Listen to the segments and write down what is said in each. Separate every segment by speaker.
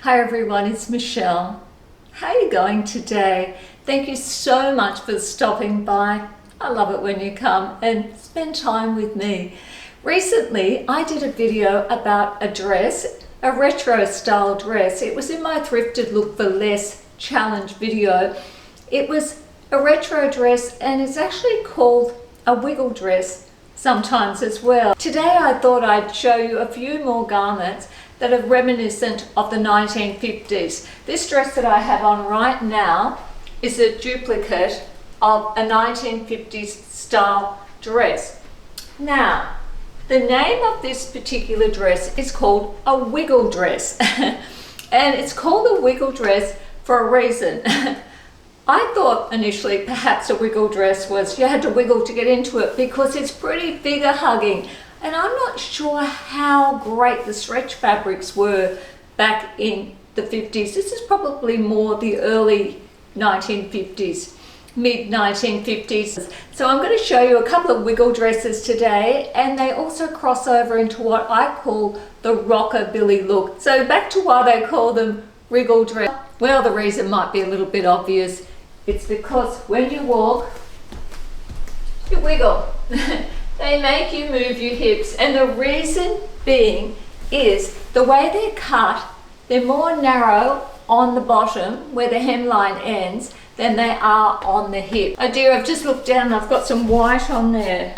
Speaker 1: Hi everyone, it's Michelle. How are you going today? Thank you so much for stopping by. I love it when you come and spend time with me. Recently, I did a video about a dress, a retro style dress. It was in my Thrifted Look for Less challenge video. It was a retro dress and it's actually called a wiggle dress sometimes as well. Today I thought I'd show you a few more garments that are reminiscent of the 1950s. This dress that I have on right now is a duplicate of a 1950s style dress. Now, the name of this particular dress is called a wiggle dress. And it's called a wiggle dress for a reason. I thought initially perhaps a wiggle dress was you had to wiggle to get into it because it's pretty figure hugging. And I'm not sure how great the stretch fabrics were back in the 50s. This is probably more the early 1950s, mid 1950s. So I'm going to show you a couple of wiggle dresses today, and they also cross over into what I call the rockabilly look. So back to why they call them wiggle dress. Well, the reason might be a little bit obvious. It's because when you walk, you wiggle. They make you move your hips, and the reason being is the way they're cut, they're more narrow on the bottom where the hemline ends than they are on the hip. Oh dear, I've just looked down and I've got some white on there.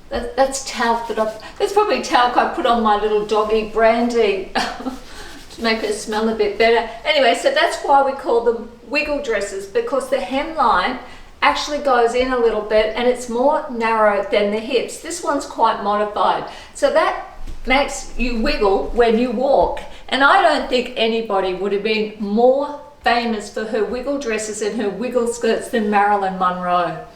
Speaker 1: That's talc that's probably talc I put on my little doggy Brandy to make her smell a bit better. Anyway, so that's why we call them wiggle dresses, because the hemline actually goes in a little bit and it's more narrow than the hips. This one's quite modified, so that makes you wiggle when you walk. And I don't think anybody would have been more famous for her wiggle dresses and her wiggle skirts than Marilyn Monroe.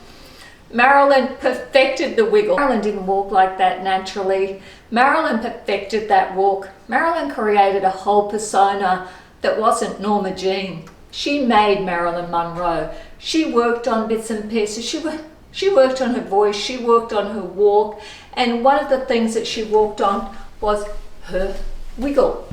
Speaker 1: Marilyn perfected the wiggle. Marilyn didn't walk like that naturally. Marilyn perfected that walk. Marilyn created a whole persona that wasn't Norma Jean. She made Marilyn Monroe. She worked on bits and pieces. She worked on her voice. She worked on her walk. And one of the things that she walked on was her wiggle.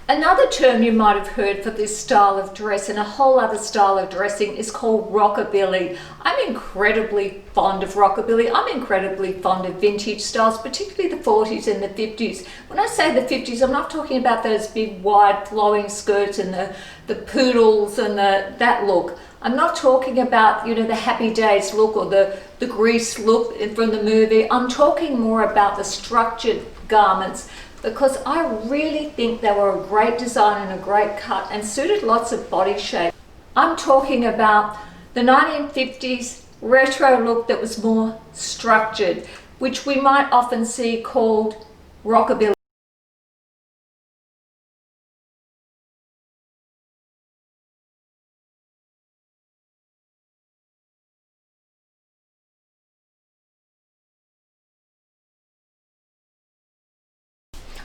Speaker 1: Another term you might have heard for this style of dress and a whole other style of dressing is called rockabilly. I'm incredibly fond of rockabilly. I'm incredibly fond of vintage styles, particularly the 40s and the 50s. When I say the 50s, I'm not talking about those big wide flowing skirts and the poodles and that look. I'm not talking about, the Happy Days look or the Grease look from the movie. I'm talking more about the structured garments, because I really think they were a great design and a great cut and suited lots of body shape. I'm talking about the 1950s retro look that was more structured, which we might often see called rockabilly.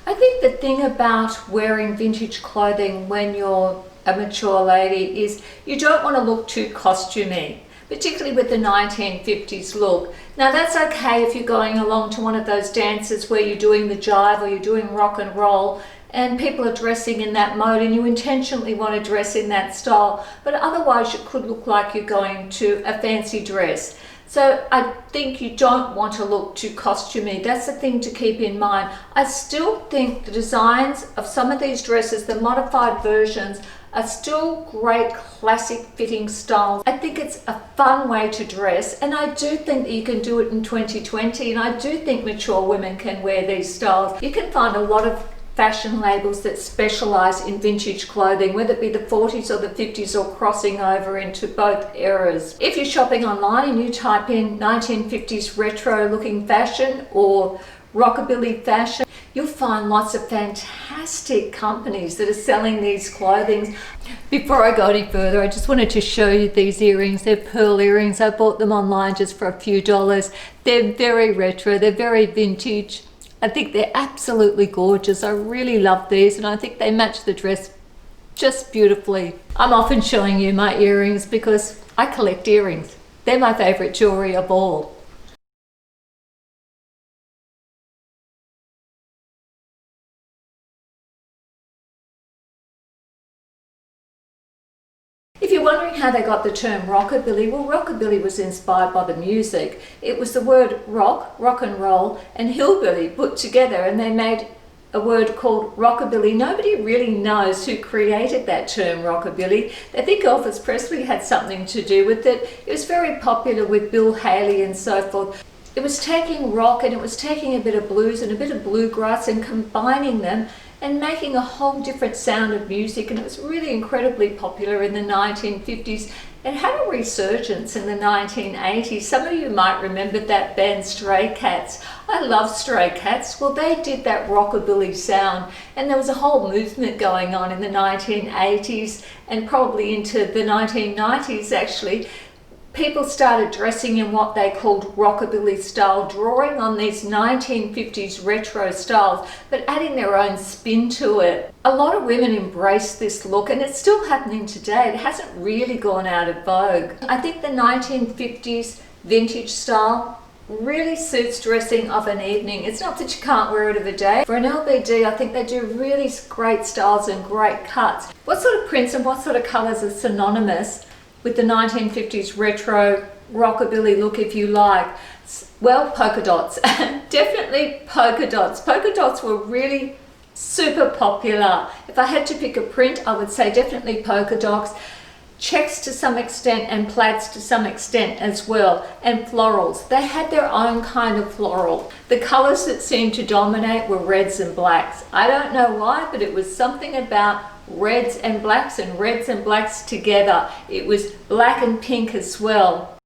Speaker 1: I think the thing about wearing vintage clothing when you're a mature lady is you don't want to look too costumey, particularly with the 1950s look. Now that's okay if you're going along to one of those dances where you're doing the jive or you're doing rock and roll and people are dressing in that mode and you intentionally want to dress in that style, but otherwise it could look like you're going to a fancy dress. So I think you don't want to look too costumey. That's the thing to keep in mind. I still think the designs of some of these dresses, the modified versions, are still great classic fitting styles. I think it's a fun way to dress, and I do think that you can do it in 2020, and I do think mature women can wear these styles. You can find a lot of fashion labels that specialize in vintage clothing, whether it be the 40s or the 50s or crossing over into both eras. If you're shopping online and you type in 1950s retro looking fashion or rockabilly fashion, you'll find lots of fantastic companies that are selling these clothing. Before I go any further, I just wanted to show you these earrings. They're pearl earrings. I bought them online just for a few dollars. They're very retro, they're very vintage. I think they're absolutely gorgeous. I really love these, and I think they match the dress just beautifully. I'm often showing you my earrings because I collect earrings. They're my favorite jewelry of all. If you're wondering how they got the term rockabilly, well, rockabilly was inspired by the music. It was the word rock, rock and roll, and hillbilly put together, and they made a word called rockabilly. Nobody really knows who created that term rockabilly. They think Elvis Presley had something to do with it. It was very popular with Bill Haley and so forth. It was taking rock and it was taking a bit of blues and a bit of bluegrass and combining them and making a whole different sound of music, and it was really incredibly popular in the 1950s. It had a resurgence in the 1980s. Some of you might remember that band Stray Cats. I love Stray Cats. Well, they did that rockabilly sound, and there was a whole movement going on in the 1980s and probably into the 1990s actually. People started dressing in what they called rockabilly style, drawing on these 1950s retro styles, but adding their own spin to it. A lot of women embraced this look, and it's still happening today. It hasn't really gone out of vogue. I think the 1950s vintage style really suits dressing of an evening. It's not that you can't wear it of a day. For an LBD, I think they do really great styles and great cuts. What sort of prints and what sort of colors are synonymous with the 1950s retro rockabilly look, if you like? Well, polka dots. Definitely polka dots. Polka dots were really super popular. If I had to pick a print, I would say definitely polka dots. Checks to some extent and plaids to some extent as well, and florals. They had their own kind of floral. The colors that seemed to dominate were reds and blacks. I don't know why, but it was something about reds and blacks together. It was black and pink as well.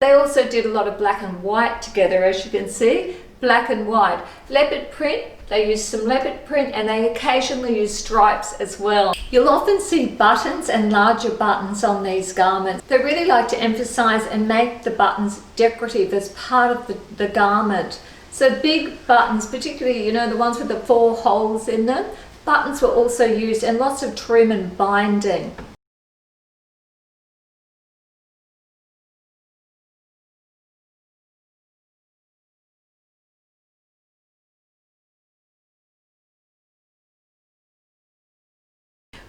Speaker 1: They also did a lot of black and white together, as you can see. Black and white. Leopard print, they used some leopard print, and they occasionally used stripes as well. You'll often see buttons and larger buttons on these garments. They really like to emphasize and make the buttons decorative as part of the garment. So big buttons, particularly, you know, the ones with the 4 holes in them, buttons were also used, and lots of trim and binding.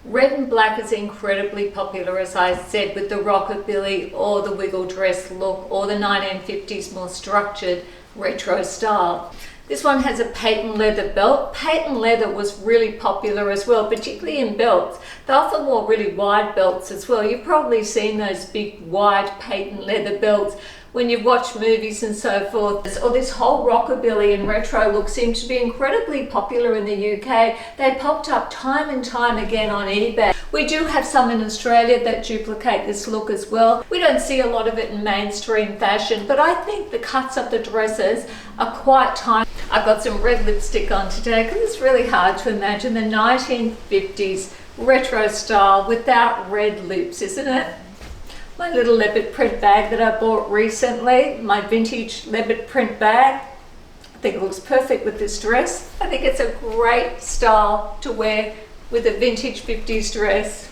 Speaker 1: Red and black is incredibly popular, as I said, with the rockabilly or the wiggle dress look or the 1950s more structured retro style. This one has a patent leather belt. Patent leather was really popular as well, particularly in belts. They often wore really wide belts as well. You've probably seen those big wide patent leather belts when you've watched movies and so forth. Or this whole rockabilly and retro look seemed to be incredibly popular in the UK. They popped up time and time again on eBay. We do have some in Australia that duplicate this look as well. We don't see a lot of it in mainstream fashion, but I think the cuts of the dresses are quite time. I've got some red lipstick on today because it's really hard to imagine the 1950s retro style without red lips, isn't it? My little leopard print bag that I bought recently, my vintage leopard print bag. I think it looks perfect with this dress. I think it's a great style to wear with a vintage 50s dress.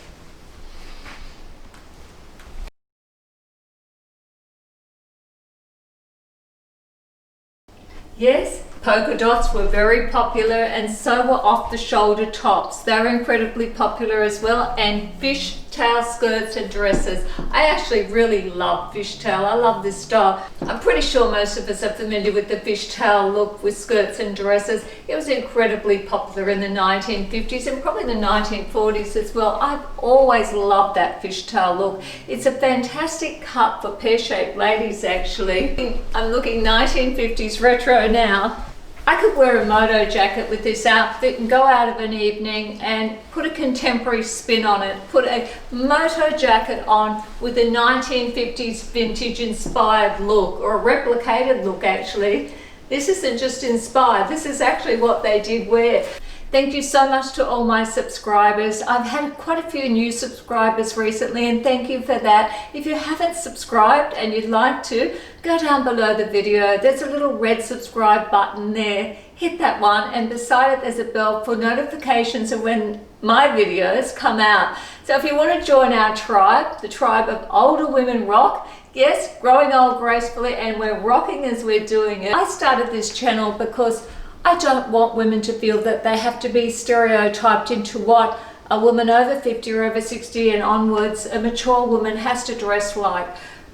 Speaker 1: Yes, polka dots were very popular, and so were off the shoulder tops. They were incredibly popular as well, and fishtail skirts and dresses. I actually really love fishtail. I love this style. I'm pretty sure most of us are familiar with the fishtail look with skirts and dresses. It was incredibly popular in the 1950s and probably the 1940s as well. I've always loved that fishtail look. It's a fantastic cut for pear-shaped ladies actually. I'm looking 1950s retro now. I could wear a moto jacket with this outfit and go out of an evening and put a contemporary spin on it. Put a moto jacket on with a 1950s vintage inspired look, or a replicated look actually. This isn't just inspired, this is actually what they did wear. Thank you so much to all my subscribers. I've had quite a few new subscribers recently, and thank you for that. If you haven't subscribed and you'd like to, go down below the video. There's a little red subscribe button there. Hit that one, and beside it there's a bell for notifications of when my videos come out. So if you want to join our tribe, the tribe of older women rock, yes, growing old gracefully, and we're rocking as we're doing it. I started this channel because I don't want women to feel that they have to be stereotyped into what a woman over 50 or over 60 and onwards, a mature woman, has to dress like,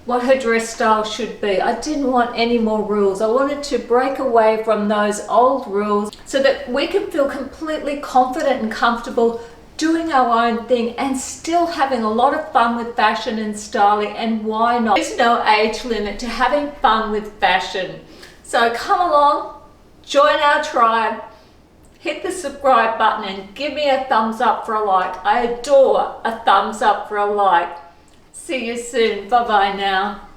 Speaker 1: what her dress style should be. I didn't want any more rules. I wanted to break away from those old rules so that we can feel completely confident and comfortable doing our own thing and still having a lot of fun with fashion and styling. And why not? There's no age limit to having fun with fashion. So come along, join our tribe, hit the subscribe button and give me a thumbs up for a like. I adore a thumbs up for a like. See you soon. Bye bye now.